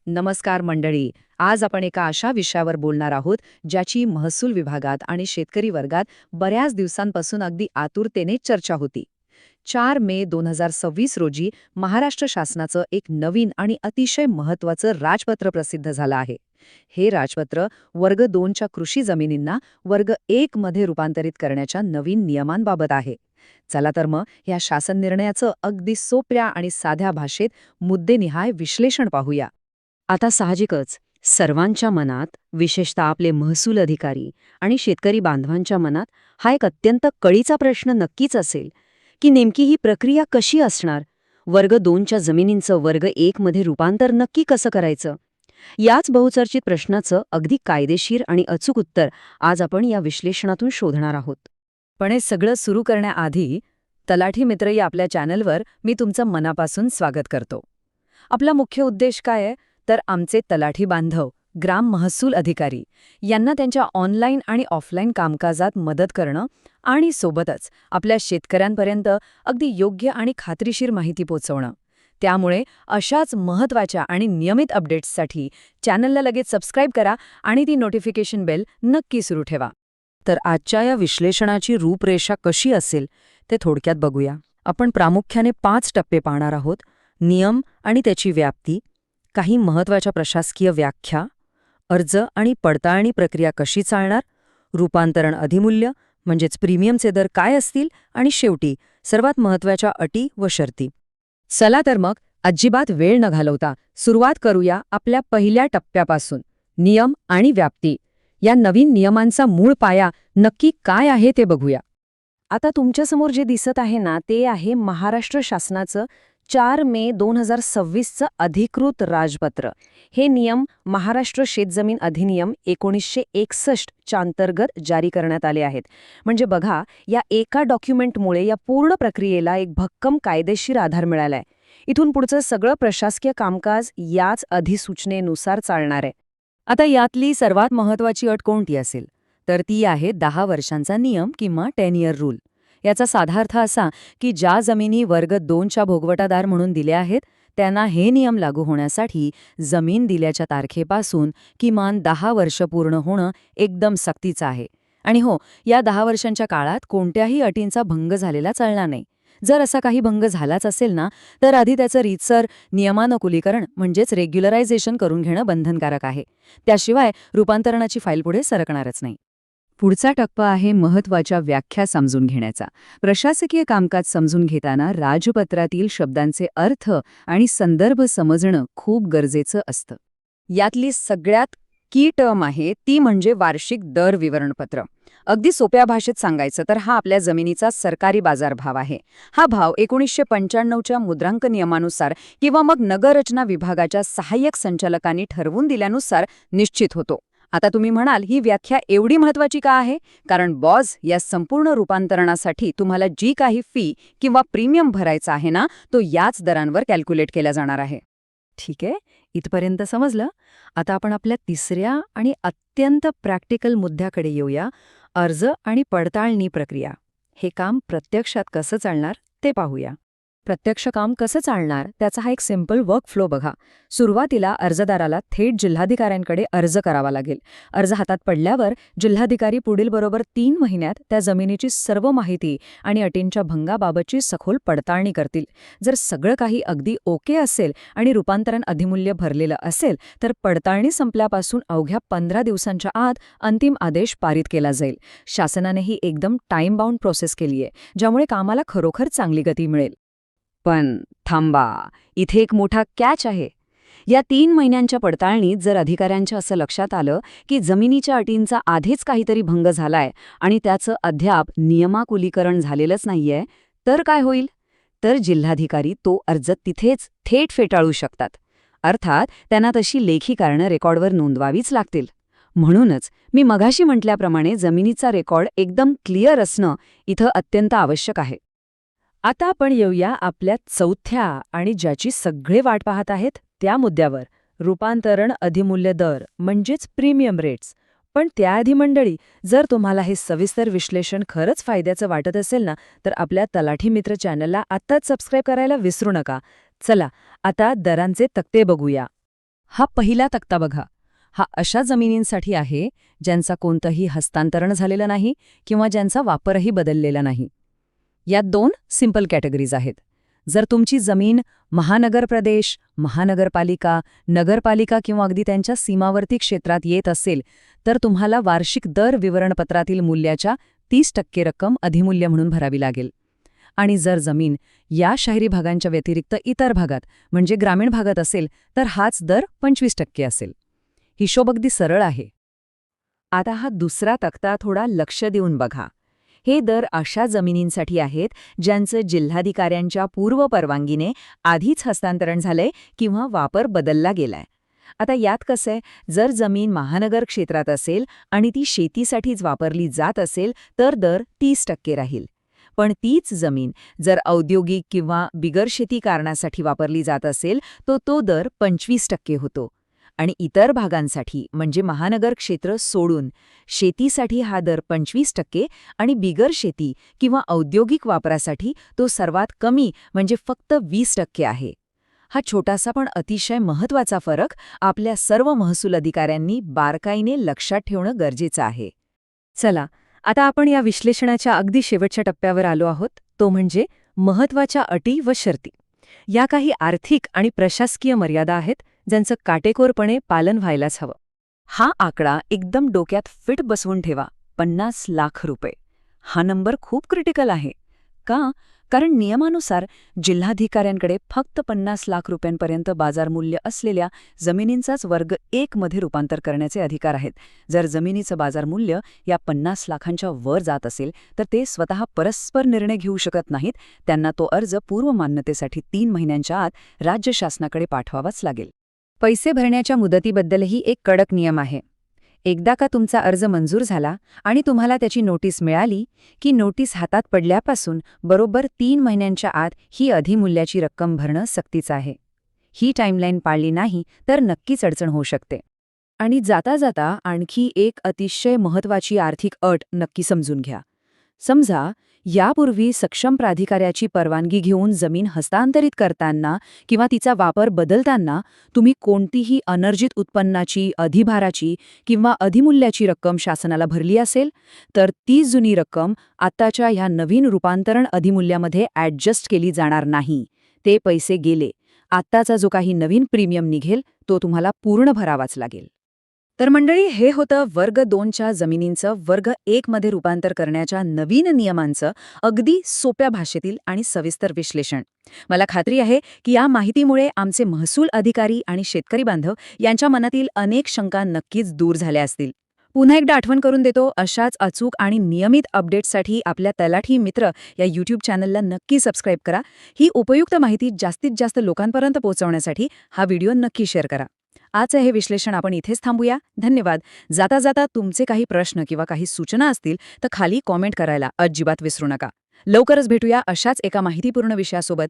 नमस्कार मंडळी. आज आपण एका अशा विषयावर बोलणार आहोत ज्याची महसूल विभागात आणि शेतकरी वर्गात बऱ्याच दिवसांपासून अगदी आतुरतेने चर्चा होती. 4 मे 2026 रोजी महाराष्ट्र शासनाचं एक नवीन आणि अतिशय महत्त्वाचं राजपत्र प्रसिद्ध झालं आहे. हे राजपत्र वर्ग 2च्या कृषी जमिनींना वर्ग 1 मध्ये रूपांतरित करण्याच्या नवीन नियमांबाबत आहे. चला तर मग या शासन निर्णयाचं अगदी सोप्या आणि साध्या भाषेत मुद्देनिहाय विश्लेषण पाहूया. आता साहजिकच सर्वांच्या मनात, विशेषतः आपले महसूल अधिकारी आणि शेतकरी बांधवांच्या मनात हा एक अत्यंत कळीचा प्रश्न नक्कीच असेल की नेमकी ही प्रक्रिया कशी असणार. वर्ग 2च्या जमिनींचं वर्ग 1 मध्ये रूपांतर नक्की कसं करायचं? याच बहुचर्चित प्रश्नाचं अगदी कायदेशीर आणि अचूक उत्तर आज आपण या विश्लेषणातून शोधणार आहोत. पण हे सगळं सुरू करण्याआधी तलाठी मित्र या आपल्या चॅनलवर मी तुमचं मनापासून स्वागत करतो. आपला मुख्य उद्देश काय आहे? तर आमचे तलाठी बांधव, ग्राम महसूल अधिकारी यांना त्यांच्या ऑनलाईन आणि ऑफलाईन कामकाजात मदत करणं आणि सोबतच आपल्या शेतकऱ्यांपर्यंत अगदी योग्य आणि खात्रीशीर माहिती पोचवणं. त्यामुळे अशाच महत्त्वाच्या आणि नियमित अपडेट्ससाठी चॅनलला लगेच सबस्क्राईब करा आणि ती नोटिफिकेशन बेल नक्की सुरू ठेवा. तर आजच्या या विश्लेषणाची रूपरेषा कशी असेल ते थोडक्यात बघूया. आपण प्रामुख्याने 5 टप्पे पाहणार आहोत: नियम आणि त्याची व्याप्ती, काही महत्त्वाच्या प्रशासकीय व्याख्या, अर्ज आणि पडताळणी प्रक्रिया कशी चालणार, रूपांतरण अधिमूल्य म्हणजेच प्रीमियमचे दर काय असतील, आणि शेवटी सर्वात महत्त्वाच्या अटी व शर्ती. चला तर मग अजिबात वेळ न घालवता सुरुवात करूया आपल्या पहिल्या टप्प्यापासून, नियम आणि व्याप्ती. या नवीन नियमांचा मूळ पाया नक्की काय आहे ते बघूया. आता तुमच्यासमोर जे दिसत आहे ना, ते आहे महाराष्ट्र शासनाचं 4 मे 2026चं अधिकृत राजपत्र. हे नियम महाराष्ट्र शेतजमीन अधिनियम 1961 च्या अंतर्गत जारी करण्यात आले आहेत. म्हणजे बघा, या एका डॉक्युमेंटमुळे या पूर्ण प्रक्रियेला एक भक्कम कायदेशीर आधार मिळालाय. इथून पुढचं सगळं प्रशासकीय कामकाज याच अधिसूचनेनुसार चालणार आहे. आता यातली सर्वात महत्त्वाची अट कोणती असेल? तर ती आहे 10 वर्षांचा नियम किंवा 10 इयर रूल. याचा साधा अर्थ असा की ज्या जमिनी वर्ग 2च्या भोगवटादार म्हणून दिल्या आहेत त्यांना हे नियम लागू होण्यासाठी जमीन दिल्याच्या तारखेपासून किमान 10 वर्ष पूर्ण होणं एकदम सक्तीचं आहे. आणि हो, या 10 वर्षांच्या काळात कोणत्याही अटींचा भंग झालेला चालणार नाही. जर असा काही भंग झालाच असेल ना, तर आधी त्याचं रीतसर नियमानुकूलीकरण म्हणजेच रेग्युलरायझेशन करून घेणं बंधनकारक आहे. त्याशिवाय रूपांतरणाची फाईल पुढे सरकणारच नाही. पुढचा टप्पा आहे महत्त्वाच्या व्याख्या समजून घेण्याचा. प्रशासकीय कामकाज समजून घेताना राजपत्रातील शब्दांचे अर्थ आणि संदर्भ समजणं खूप गरजेचं असतं. यातली सगळ्यात की टर्म आहे ती म्हणजे वार्षिक दर विवरणपत्र. अगदी सोप्या भाषेत सांगायचं तर हा आपल्या जमिनीचा सरकारी बाजारभाव आहे. हा भाव 1995च्या मुद्रांक नियमानुसार किंवा मग नगररचना विभागाच्या सहाय्यक संचालकांनी ठरवून दिल्यानुसार निश्चित होतो. आता तुम्ही म्हणाल, ही व्याख्या एवढी महत्त्वाची का आहे? कारण बॉस, या संपूर्ण रूपांतरणासाठी तुम्हाला जी काही फी किंवा प्रीमियम भरायचा आहे ना, तो याच दरांवर कॅल्क्युलेट केला जाणार आहे. ठीक आहे, इथपर्यंत समजलं. आता आपण आपल्या तिसऱ्या आणि अत्यंत प्रॅक्टिकल मुद्द्याकडे येऊया: अर्ज आणि पडताळणी प्रक्रिया. हे काम प्रत्यक्षात कसं चालणार ते पाहूया. प्रत्यक्ष काम कसं चालणार त्याचा हा एक सिंपल वर्कफ्लो बघा. सुरुवातीला अर्जदाराला थेट जिल्हाधिकाऱ्यांकडे अर्ज करावा लागेल. अर्ज हातात पडल्यावर जिल्हाधिकारी पुढील बरोबर 3 महिन्यात त्या जमिनीची सर्व माहिती आणि अटींच्या भंगाबाबतची सखोल पडताळणी करतील. जर सगळं काही अगदी ओके असेल आणि रूपांतरण अधिमूल्य भरलेलं असेल तर पडताळणी संपल्यापासून अवघ्या 15 दिवसांच्या आत अंतिम आदेश पारित केला जाईल. शासनाने ही एकदम टाइम बाउंड प्रोसेस केली आहे, ज्यामुळे कामाला खरोखर चांगली गती मिळेल. पण थांबा, इथे एक मोठा कॅच आहे. या 3 महिन्यांच्या पडताळणीत जर अधिकाऱ्यांच्या असं लक्षात आलं की जमिनीच्या अटींचा आधीच काहीतरी भंग झालाय आणि त्याचं अद्याप नियमाकुलीकरण झालेलंच नाहीये, तर काय होईल? तर जिल्हाधिकारी तो अर्ज तिथेच थेट फेटाळू शकतात. अर्थात त्यांना तशी लेखी कारणं रेकॉर्डवर नोंदवावीच लागतील. म्हणूनच मी मगाशी म्हटल्याप्रमाणे जमिनीचा रेकॉर्ड एकदम क्लिअर असणं इथं अत्यंत आवश्यक आहे. आता आपण येऊया आपल्या चौथ्या आणि ज्याची सगळे वाट पाहत आहेत त्या मुद्द्यावर: रूपांतरण अधिमूल्य दर म्हणजेच प्रीमियम रेट्स. पण त्याआधी मंडळी, जर तुम्हाला हे सविस्तर विश्लेषण खरंच फायद्याचं वाटत असेल ना, तर आपल्या तलाठी मित्र चॅनलला आत्ताच सबस्क्राईब करायला विसरू नका. चला आता दरांचे तक्ते बघूया. हा पहिला तक्ता बघा. हा अशा जमिनींसाठी आहे ज्यांचा कोणतंही हस्तांतरण झालेलं नाही किंवा ज्यांचा वापरही बदललेला नाही. यात 2 सिंपल कॅटेगरीज आहेत. जर तुमची जमीन महानगर प्रदेश, महानगरपालिका, नगरपालिका किंवा अगदी त्यांच्या सीमावर्ती क्षेत्रात येत असेल, तर तुम्हाला वार्षिक दर विवरणपत्रातील मूल्याच्या 30% रक्कम अधिमूल्य म्हणून भरावी लागेल. आणि जर जमीन या शहरी भागांच्या व्यतिरिक्त इतर भागात म्हणजे ग्रामीण भागात असेल, तर हाच दर 25% असेल. हिशोब अगदी सरळ आहे. आता हा दुसरा तक्ता थोडा लक्ष देऊन बघा. हे दर अशा जमिनींसाठी आहेत ज्यांचं जिल्हाधिकाऱ्यांच्या पूर्व परवानगीने आधीच हस्तांतरण झालंय किंवा वापर बदलला गेलाय. आता यात कसंय, जर जमीन महानगर क्षेत्रात असेल आणि ती शेतीसाठीच वापरली जात असेल तर दर 30% राहील. पण तीच जमीन जर औद्योगिक किंवा बिगर शेती कारणासाठी वापरली जात असेल तर तो दर 25% होतो. आणि इतर भागांसाठी म्हणजे महानगर क्षेत्र सोडून शेतीसाठी हा दर 25% आणि बिगर शेती किंवा औद्योगिक वापरासाठी तो सर्वात कमी म्हणजे फक्त 20% आहे. हा छोटासा पण अतिशय महत्त्वाचा फरक आपल्या सर्व महसूल अधिकाऱ्यांनी बारकाईने लक्षात ठेवणं गरजेचं आहे. चला, आता आपण या विश्लेषणाच्या अगदी शेवटच्या टप्प्यावर आलो आहोत, तो म्हणजे महत्त्वाच्या अटी व शर्ती. या काही आर्थिक आणि प्रशासकीय मर्यादा आहेत ज्यांचं काटेकोरपणे पालन व्हायलाच हवं. हा आकडा एकदम डोक्यात फिट बसवून ठेवा, 50 लाख रुपये. हा नंबर खूप क्रिटिकल आहे. का? कारण नियमानुसार जिल्हाधिकाऱ्यांकडे फक्त 50 लाख रुपयांपर्यंत बाजारमूल्य असलेल्या जमिनींचाच वर्ग 1 मध्ये रूपांतर करण्याचे अधिकार आहेत. जर जमिनीचं बाजारमूल्य या 50 लाखांच्या वर जात असेल तर ते स्वतः परस्पर निर्णय घेऊ शकत नाहीत. त्यांना तो अर्ज पूर्व मान्यतेसाठी 3 महिन्यांच्या आत राज्य शासनाकडे पाठवावाच लागेल. पैसे भरण्याच्या मुदतीबद्दलही एक कडक नियम आहे. एकदा का तुमचा अर्ज मंजूर झाला आणि तुम्हाला त्याची नोटीस मिळाली की नोटीस हातात पडल्यापासून बरोबर 3 महिन्यांच्या आत ही अधिमूल्याची रक्कम भरणं सक्तीचं आहे. ही टाईमलाईन पाळली नाही तर नक्कीच अडचण होऊ शकते. आणि जाता जाता आणखी एक अतिशय महत्त्वाची आर्थिक अट नक्की समजून घ्या. समजा यापूर्वी सक्षम प्राधिकाऱ्याची परवानगी घेऊन जमीन हस्तांतरित करताना किंवा तिचा वापर बदलताना तुम्ही कोणतीही अनर्जित उत्पन्नाची, अधिभाराची किंवा अधिमूल्याची रक्कम शासनाला भरली असेल, तर ती जुनी रक्कम आत्ताच्या ह्या नवीन रूपांतरण अधिमूल्यामध्ये ॲडजस्ट केली जाणार नाही. ते पैसे गेले. आत्ताचा जो काही नवीन प्रीमियम निघेल तो तुम्हाला पूर्ण भरावाच लागेल. तर मंडळी, हे होतं वर्ग 2च्या जमिनींचं वर्ग 1 मध्ये रूपांतर करण्याच्या नवीन नियमांचं अगदी सोप्या भाषेतील आणि सविस्तर विश्लेषण. मला खात्री आहे की या माहितीमुळे आमचे महसूल अधिकारी आणि शेतकरी बांधव यांच्या मनातील अनेक शंका नक्कीच दूर झाल्या असतील. पुन्हा एकदा आठवण करून देतो, अशाच अचूक आणि नियमित अपडेट्ससाठी आपल्या तलाठी मित्र या यूट्यूब चॅनलला नक्की सबस्क्राईब करा. ही उपयुक्त माहिती जास्तीत जास्त लोकांपर्यंत पोहोचवण्यासाठी हा व्हिडिओ नक्की शेअर करा. आजचं हे विश्लेषण आपण इथेच थांबूया. धन्यवाद. जाता जाता तुमचे काही प्रश्न किंवा काही सूचना असतील तर खाली कॉमेंट करायला अजिबात विसरू नका. लवकरच भेटूया अशाच एका माहितीपूर्ण विषयासोबत.